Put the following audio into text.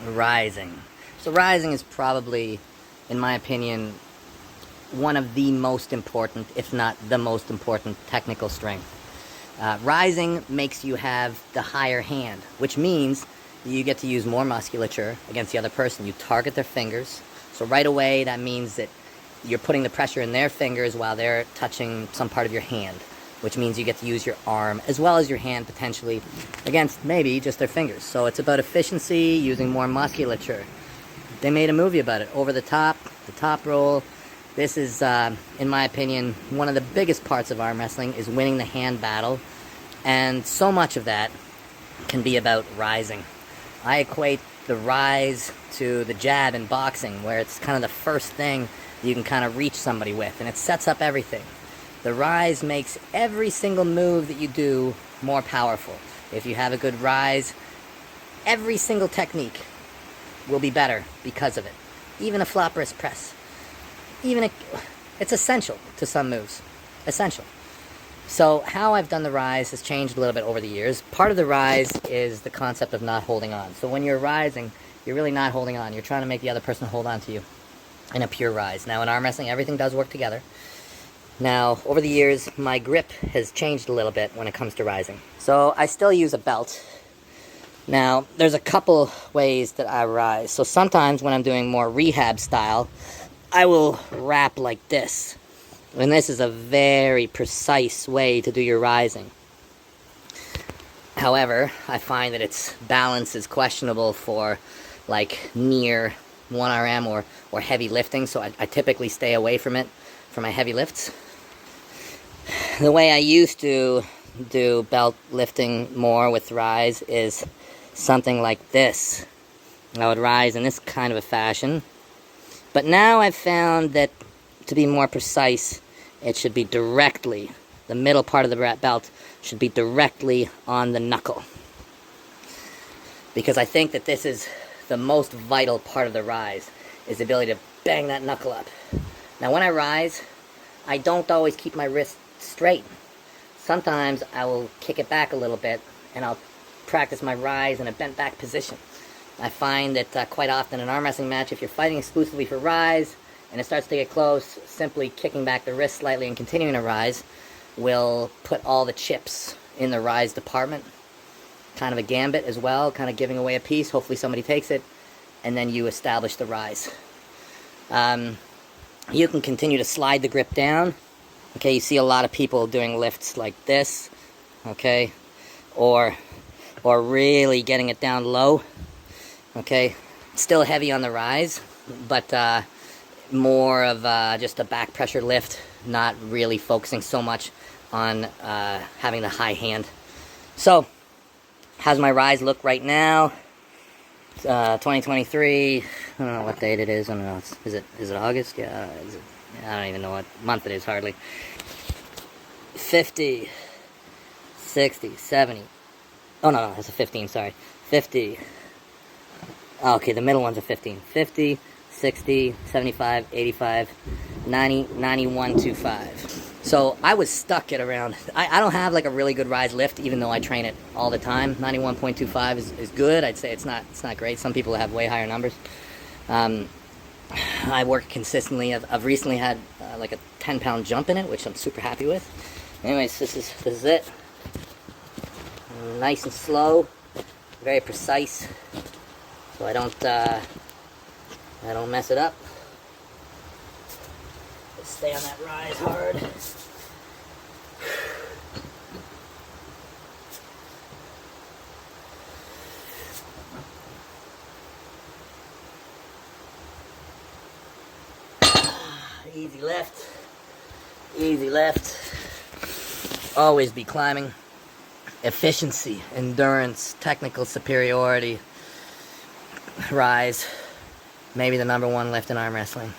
rising. So rising is probably, in my opinion, one of the most important, if not the most important, technical strength. Rising makes you have the higher hand, which means you get to use more musculature against the other person. You target their fingers. So right away, that means that you're putting the pressure in their fingers while they're touching some part of your hand, which means you get to use your arm as well as your hand potentially against maybe just their fingers. So it's about efficiency, using more musculature. They made a movie about it, Over the Top Roll. This is, in my opinion, one of the biggest parts of arm wrestling is winning the hand battle. And so much of that can be about rising. I equate the rise to the jab in boxing, where it's kind of the first thing you can kind of reach somebody with, and it sets up everything. The rise makes every single move that you do more powerful. If you have a good rise, every single technique will be better because of it. Even a flop wrist press. It's essential to some moves. Essential. So how I've done the rise has changed a little bit over the years. Part of the rise is the concept of not holding on. So when you're rising, you're really not holding on. You're trying to make the other person hold on to you in a pure rise. Now in arm wrestling, everything does work together. Now, over the years, my grip has changed a little bit when it comes to rising. So I still use a belt. Now, there's a couple ways that I rise. So sometimes when I'm doing more rehab style, I will wrap like this. And this is a very precise way to do your rising. However, I find that its balance is questionable for like near 1RM or heavy lifting, so I typically stay away from it for my heavy lifts. The way I used to do belt lifting more with rise is something like this. I would rise in this kind of a fashion. But now I've found that to be more precise, it should be directly, the middle part of the belt should be directly on the knuckle. Because I think that this is the most vital part of the rise, is the ability to bang that knuckle up. Now when I rise, I don't always keep my wrist straight. Sometimes I will kick it back a little bit and I'll practice my rise in a bent back position. I find that quite often in an arm wrestling match, if you're fighting exclusively for rise and it starts to get close, simply kicking back the wrist slightly and continuing to rise will put all the chips in the rise department. Kind of a gambit as well, kind of giving away a piece. Hopefully somebody takes it, and then you establish the rise. You can continue to slide the grip down. Okay, you see a lot of people doing lifts like this, okay, or really getting it down low, okay. Still heavy on the rise, but more of just a back pressure lift, not really focusing so much on having the high hand. So, how's my rise look right now? 2023, I don't know what date it is. I don't know. Is it August? Yeah, I don't even know what month it is, hardly. 50, 60, 70. Oh, no, that's a 15, sorry. 50. Okay, the middle one's a 15. 50, 60, 75, 85, 90, 91, 25. So I was stuck at around, I don't have like a really good rise lift, even though I train it all the time. 91.25 is good. I'd say it's not great. Some people have way higher numbers. I work consistently. I've recently had like a 10-pound jump in it, which I'm super happy with. Anyways, this is it. Nice and slow, very precise, so I don't mess it up. Just stay on that rise hard. Easy left. Easy left. Always be climbing. Efficiency, endurance, technical superiority, rise. Maybe the #1 lift in arm wrestling.